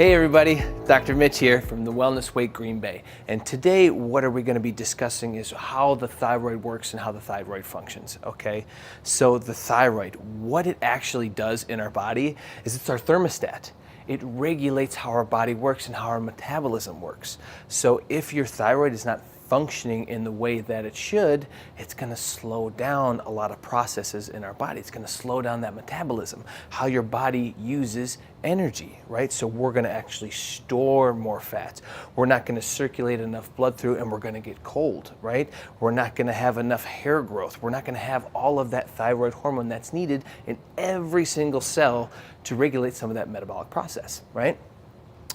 Hey everybody, Dr. Mitch here from the Wellness Way Green Bay. And today what are we going to be discussing is how the thyroid works and how the thyroid functions, okay? So the thyroid, what it actually does in our body is it's our thermostat. It regulates how our body works and how our metabolism works. So if your thyroid is not functioning in the way that it should, it's going to slow down a lot of processes in our body. It's going to slow down that metabolism, how your body uses energy, right? So we're going to actually store more fats. We're not going to circulate enough blood through, and we're going to get cold, right? We're not going to have enough hair growth. We're not going to have all of that thyroid hormone that's needed in every single cell to regulate some of that metabolic process, right?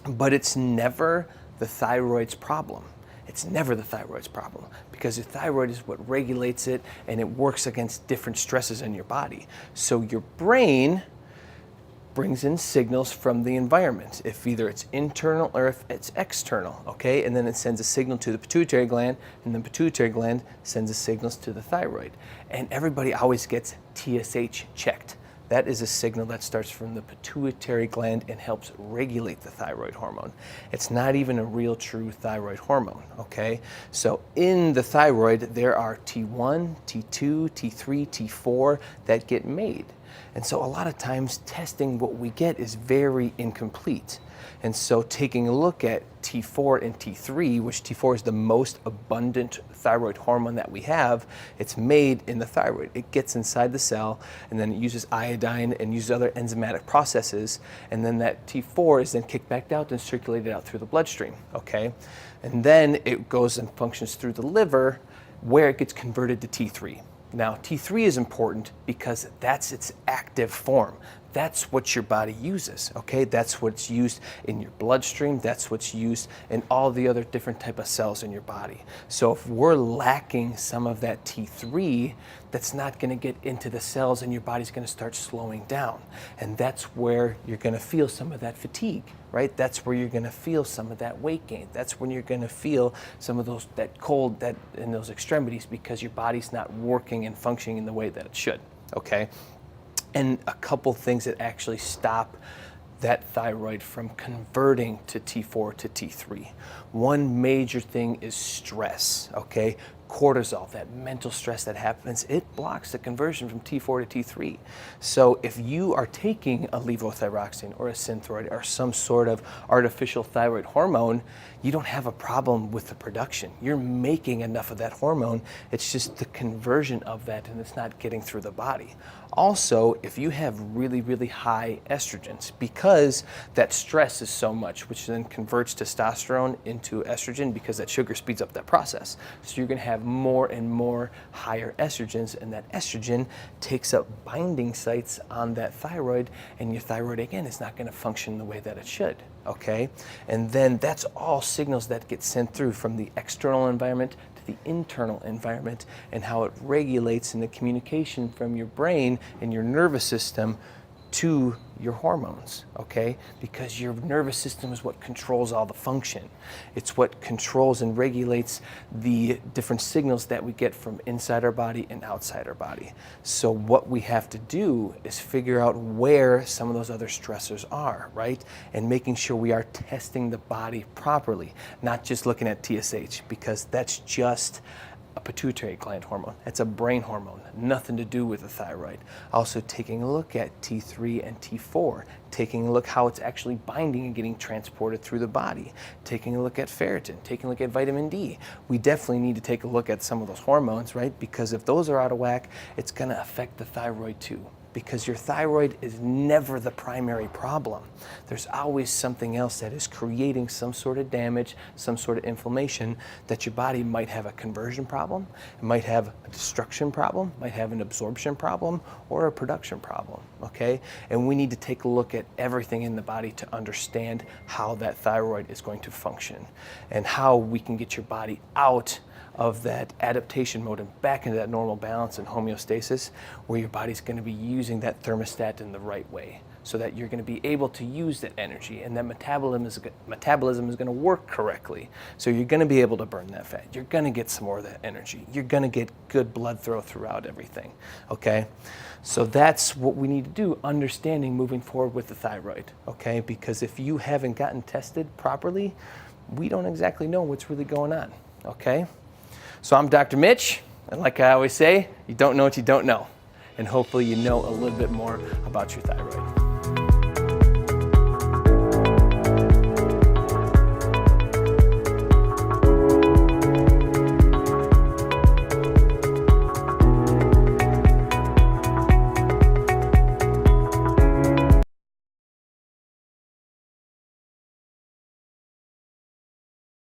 But it's never the thyroid's problem. It's never the thyroid's problem, because the thyroid is what regulates it, and it works against different stresses in your body. So your brain brings in signals from the environment, if either it's internal or if it's external, okay? And then it sends a signal to the pituitary gland, and the pituitary gland sends the signals to the thyroid. And everybody always gets TSH checked. That is a signal that starts from the pituitary gland and helps regulate the thyroid hormone. It's not even a real true thyroid hormone, okay? So in the thyroid, there are T1, T2, T3, T4 that get made. And so a lot of times testing what we get is very incomplete. And so taking a look at T4 and T3, which T4 is the most abundant thyroid hormone that we have, it's made in the thyroid. It gets inside the cell, and then it uses iodine and uses other enzymatic processes, and then that T4 is then kicked back out and circulated out through the bloodstream, okay? And then it goes and functions through the liver, where it gets converted to T3. Now, T3 is important because that's its active form. That's what your body uses, okay? That's what's used in your bloodstream. That's what's used in all the other different type of cells in your body. So if we're lacking some of that T3, that's not gonna get into the cells, and your body's gonna start slowing down. And that's where you're gonna feel some of that fatigue, right? That's where you're gonna feel some of that weight gain. That's when you're gonna feel some of that cold that in those extremities, because your body's not working and functioning in the way that it should, okay? And a couple things that actually stop that thyroid from converting to T4 to T3. One major thing is stress, okay? Cortisol, that mental stress that happens, it blocks the conversion from T4 to T3. So if you are taking a levothyroxine or a Synthroid or some sort of artificial thyroid hormone, you don't have a problem with the production. You're making enough of that hormone. It's just the conversion of that, and it's not getting through the body. Also, if you have really, really high estrogens, because that stress is so much, which then converts testosterone into estrogen, because that sugar speeds up that process. So you're gonna have more and more higher estrogens, and that estrogen takes up binding sites on that thyroid, and your thyroid, again, is not gonna function the way that it should, okay? And then that's all signals that get sent through from the external environment to the internal environment, and how it regulates in the communication from your brain and your nervous system to your hormones, okay? Because your nervous system is what controls all the function. It's what controls and regulates the different signals that we get from inside our body and outside our body. So what we have to do is figure out where some of those other stressors are, right? And making sure we are testing the body properly, not just looking at TSH, because that's just a pituitary gland hormone. It's a brain hormone, nothing to do with the thyroid. Also taking a look at T3 and T4, taking a look how it's actually binding and getting transported through the body, taking a look at ferritin, taking a look at vitamin D. We definitely need to take a look at some of those hormones, right? Because if those are out of whack, it's gonna affect the thyroid too. Because your thyroid is never the primary problem. There's always something else that is creating some sort of damage, some sort of inflammation, that your body might have a conversion problem, it might have a destruction problem, might have an absorption problem, or a production problem, okay? And we need to take a look at everything in the body to understand how that thyroid is going to function, and how we can get your body out of that adaptation mode and back into that normal balance and homeostasis, where your body's going to be using that thermostat in the right way. so that you're going to be able to use that energy, and that metabolism is going to work correctly. So you're going to be able to burn that fat. You're going to get some more of that energy. You're going to get good blood flow throughout everything, okay? So that's what we need to do, understanding moving forward with the thyroid, okay? Because if you haven't gotten tested properly, we don't exactly know what's really going on, okay? So I'm Dr. Mitch, and like I always say, you don't know what you don't know. And hopefully you know a little bit more about your thyroid.